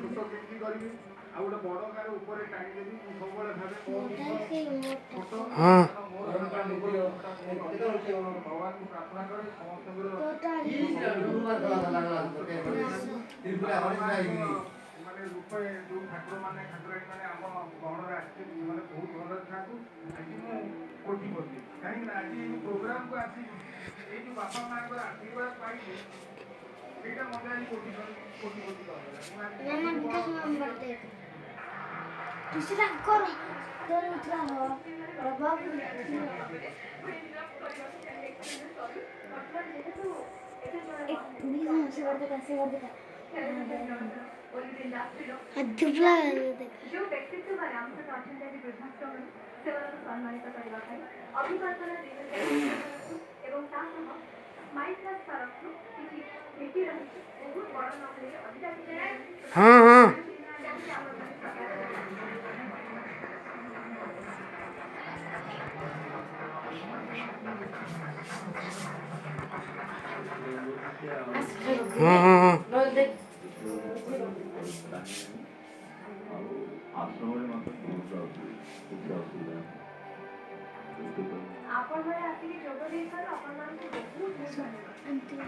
ଛୋଟ କେମିତି କରିବି ଆଉ ଗୋଟେ ବଡ଼ ଗାର ଉପରେ ଟାଣିଦେବି ମୁଁ ସବୁବେଳେ ଭାବେ ଛୋଟ ଭଗବାନଙ୍କୁ ପ୍ରାର୍ଥନା କରେ ସମସ୍ତଙ୍କର ମାନେ ରୂପେ ଯୋଉ ଠାକୁର ମାନେ ଠାକୁରାଣୀ ମାନେ ଆମ ଗହଣରେ ଆସିଛନ୍ତି ସେମାନେ ବହୁତ ଭଲରେ ଥାଆନ୍ତୁ। ଆଜି ମୁଁ କୋଟିପତି କାହିଁକି ନା ଆଜି ଏଇ ପ୍ରୋଗ୍ରାମକୁ ଆସିଛି ଏଇ ଯୋଉ ବାପା ମାଙ୍କର ଆଶୀର୍ବାଦ ପାଇଲି ସେଇଟା ମତେ ଆଜି କୋଟିପତି दूसरा करो तो दूसरा हो बाबू एक बीस में से कर देगा अद्भुत जो व्यक्तित्व आराम से काचन वृद्धाश्रम सेवार सम्मानित करने अभिवादन एवं स्माइल क्लास तरफ किसी नीति रही बहुत बड़ा नौकरी अधिकारी हाँ हाँ हाँ हाँ हाँ आपण मैंने आती है जोड़ो देखकर अपन मान को बहुत अंतिम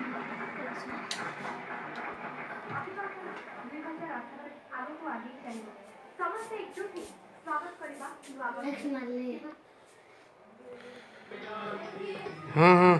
आगे को आगे चाहिए समस्त एकजुट ही स्वागत करेगा हाँ हाँ